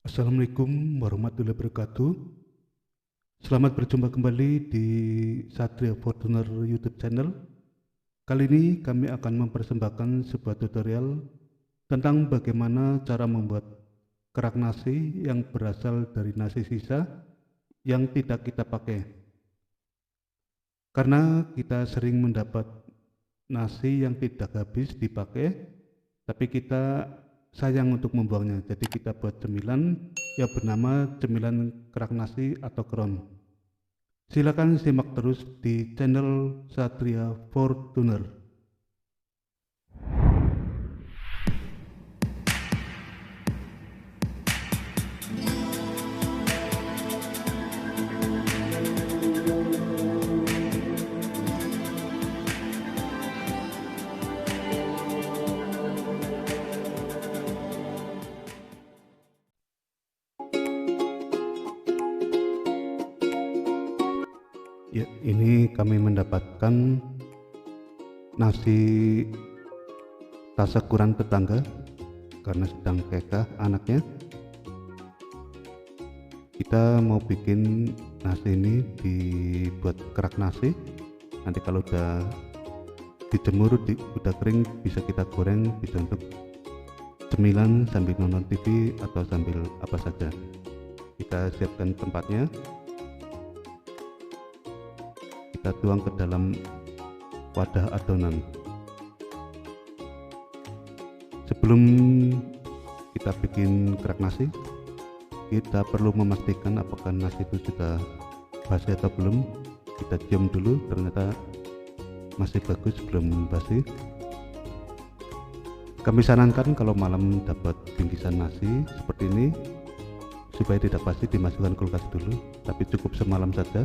Assalamualaikum warahmatullahi wabarakatuh. Selamat berjumpa kembali di Satria Fortuner YouTube channel. Kali ini kami akan mempersembahkan sebuah tutorial tentang bagaimana cara membuat kerak nasi yang berasal dari nasi sisa yang tidak kita pakai. Karena kita sering mendapat nasi yang tidak habis dipakai, tapi kita sayang untuk membuangnya. Jadi kita buat cemilan yang bernama cemilan kerak nasi atau kron. Silakan simak terus di channel Satria Fortuner. Ya, ini kami mendapatkan nasi tasyakuran tetangga karena sedang kekah anaknya. Kita mau bikin nasi ini dibuat kerak nasi. Nanti kalau udah dijemur, udah kering, bisa kita goreng, bisa untuk cemilan sambil nonton TV atau sambil apa saja. Kita siapkan tempatnya. Kita tuang ke dalam wadah adonan. Sebelum kita bikin kerak nasi, kita perlu memastikan apakah nasi itu sudah basi atau belum. Kita cium dulu, ternyata masih bagus, belum basi. Kami sarankan kalau malam dapat bingkisan nasi seperti ini, supaya tidak basi dimasukkan kulkas dulu, tapi cukup semalam saja.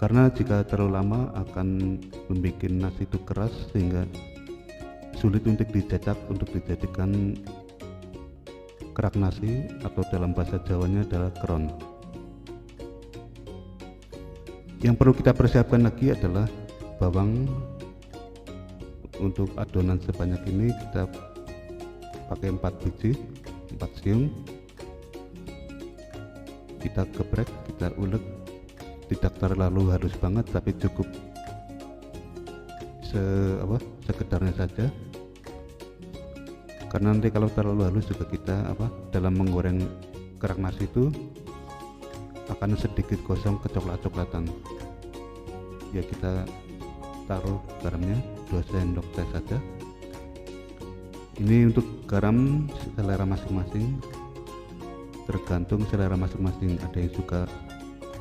Karena jika terlalu lama akan membuat nasi itu keras sehingga sulit untuk dicetak untuk dijadikan kerak nasi, atau dalam bahasa Jawanya adalah kron. Yang perlu kita persiapkan lagi adalah bawang. Untuk adonan sebanyak ini kita pakai 4 biji, 4 siung. Kita geprek, kita ulek, tidak terlalu halus banget, tapi cukup sekedarnya saja. Karena nanti kalau terlalu halus juga kita dalam menggoreng kerak nasi itu akan sedikit gosong kecoklat-coklatan. Ya, kita taruh garamnya 2 sendok teh saja. Ini untuk garam selera masing-masing, tergantung selera masing-masing. Ada yang suka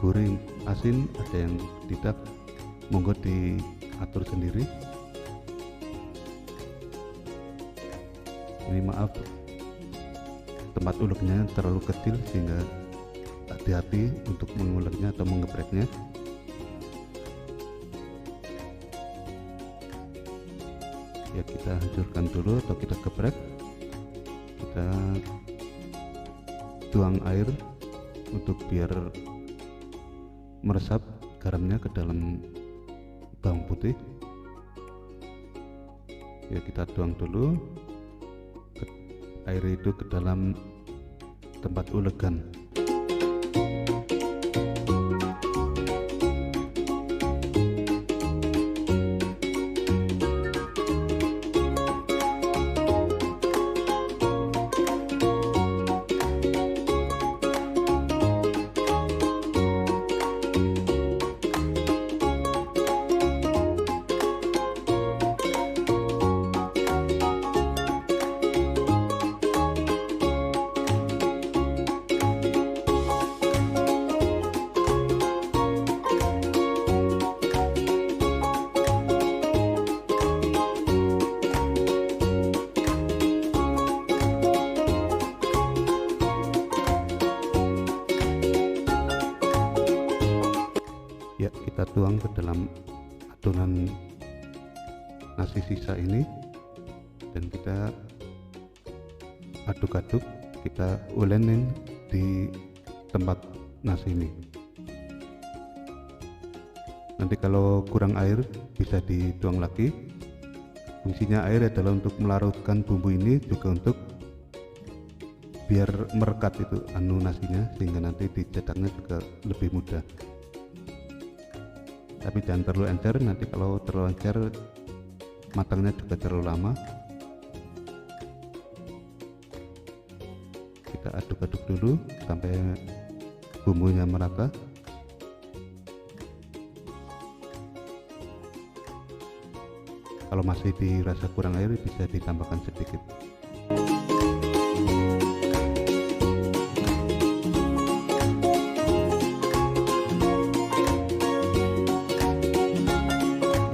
gurih, asin, ada yang tidak, monggo diatur sendiri. Ini maaf, tempat uleknya terlalu kecil sehingga hati-hati untuk menguleknya atau mengepreknya. Ya, kita hancurkan dulu atau kita geprek. Kita tuang air untuk biar meresap garamnya ke dalam bawang putih. Ya, kita tuang dulu air itu ke dalam tempat ulegan. Ya, kita tuang ke dalam adonan nasi sisa ini dan kita aduk-aduk, kita ulenin di tempat nasi ini. Nanti kalau kurang air bisa dituang lagi. Fungsinya air adalah untuk melarutkan bumbu ini, juga untuk biar merekat itu nasinya, sehingga nanti dicetaknya juga lebih mudah. Tapi jangan terlalu encer, nanti kalau terlalu encer matangnya juga terlalu lama. Kita aduk-aduk dulu sampai bumbunya merata. Kalau masih dirasa kurang air, bisa ditambahkan sedikit.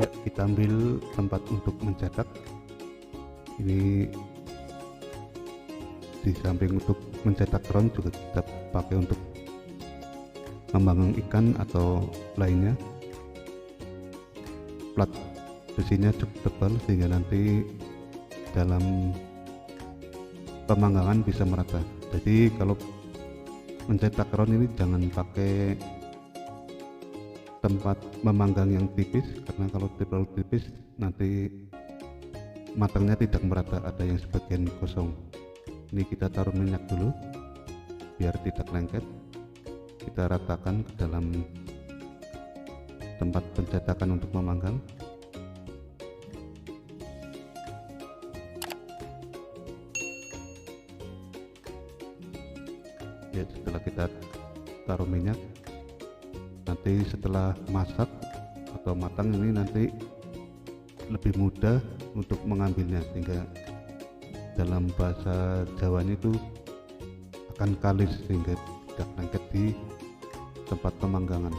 Ya, kita ambil tempat untuk mencetak. Ini di samping untuk mencetak kron juga kita pakai untuk memanggang ikan atau lainnya. Plat besinya cukup tebal sehingga nanti dalam pemanggangan bisa merata. Jadi kalau mencetak kron ini jangan pakai tempat memanggang yang tipis, karena kalau terlalu tipis nanti matangnya tidak merata, ada yang sebagian kosong. Ini kita taruh minyak dulu biar tidak lengket. Kita ratakan ke dalam tempat pencetakan untuk memanggang. Ya, setelah kita taruh minyak, nanti setelah masak atau matang ini nanti lebih mudah untuk mengambilnya, sehingga dalam bahasa Jawanya itu akan kalis sehingga tidak lengket di tempat pemanggangan.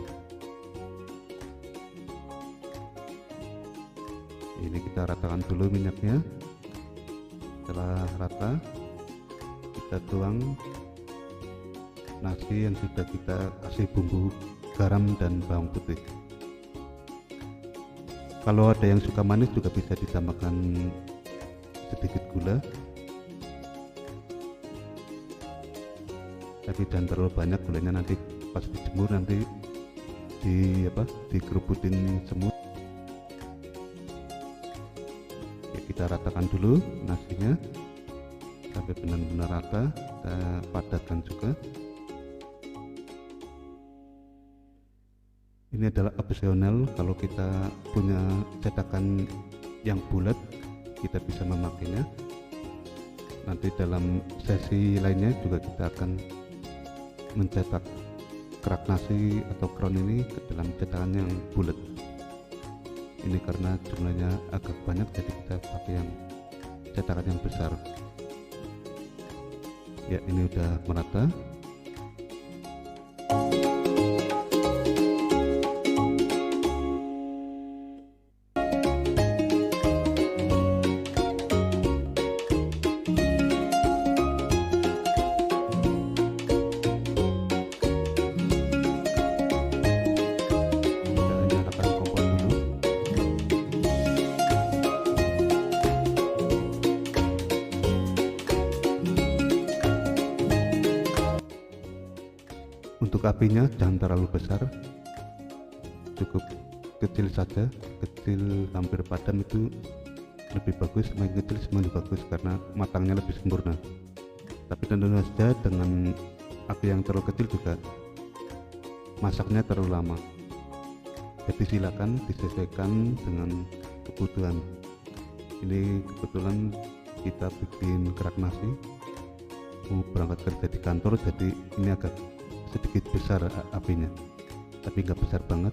Ini kita ratakan dulu minyaknya. Setelah rata, kita tuang nasi yang sudah kita kasih bumbu garam dan bawang putih. Kalau ada yang suka manis juga bisa ditambahkan sedikit gula, tapi jangan terlalu banyak gulanya, nanti pas dijemur nanti dikerubutin semut. Ya, kita ratakan dulu nasinya sampai benar-benar rata, kita padatkan juga. Ini adalah opsional, kalau kita punya cetakan yang bulat kita bisa memakainya. Nanti dalam sesi lainnya juga kita akan mencetak kerak nasi atau kron ini ke dalam cetakan yang bulat. Ini karena jumlahnya agak banyak, jadi kita pakai yang cetakan yang besar. Ya, ini udah merata. Untuk apinya jangan terlalu besar, cukup kecil saja, kecil hampir padam itu lebih bagus, semakin kecil semakin bagus karena matangnya lebih sempurna. Tapi tentu saja dengan api yang terlalu kecil juga masaknya terlalu lama. Jadi silakan disesuaikan dengan kebutuhan. Ini kebetulan kita bikin kerak nasi, mau berangkat kerja di kantor, jadi ini agak sedikit besar apinya, tapi nggak besar banget.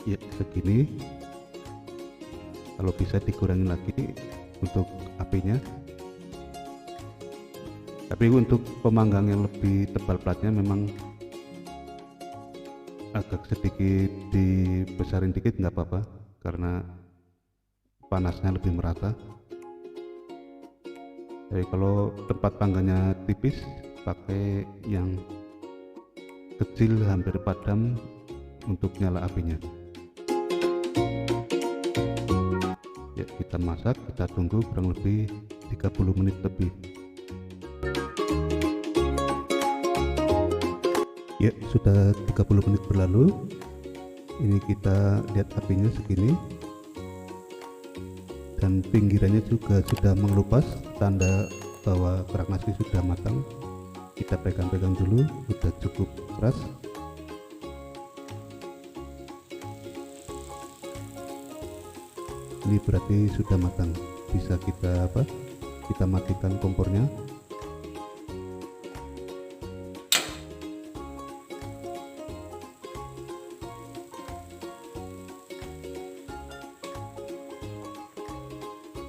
Ya, segini. Kalau bisa dikurangi lagi untuk apinya, tapi untuk pemanggang yang lebih tebal platnya memang agak sedikit dibesarin dikit, nggak apa-apa, karena panasnya lebih merata. Jadi kalau tempat panggangnya tipis, pakai yang kecil hampir padam untuk nyala apinya. Ya, kita masak, kita tunggu kurang lebih 30 menit lebih. Ya, sudah 30 menit berlalu. Ini kita lihat apinya segini dan pinggirannya juga sudah mengelupas, tanda bahwa kerak nasi sudah matang. Kita pegang-pegang dulu, sudah cukup keras. Ini berarti sudah matang, bisa kita matikan kompornya.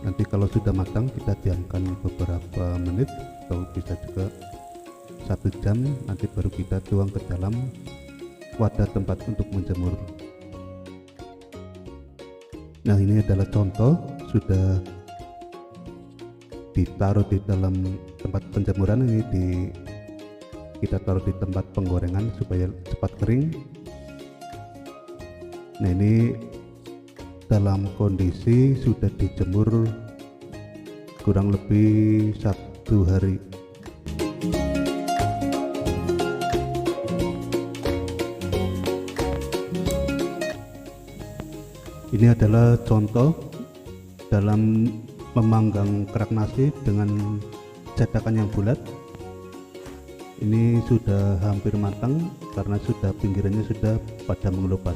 Nanti kalau sudah matang kita diamkan beberapa menit atau bisa juga 1 jam, nanti baru kita tuang ke dalam wadah tempat untuk menjemur. Nah, ini adalah contoh sudah ditaruh di dalam tempat penjemuran. Ini kita taruh di tempat penggorengan supaya cepat kering. Nah, ini dalam kondisi sudah dijemur kurang lebih 1 hari. Ini adalah contoh dalam memanggang kerak nasi dengan cetakan yang bulat. Ini sudah hampir matang karena pinggirannya sudah pada mengelupas.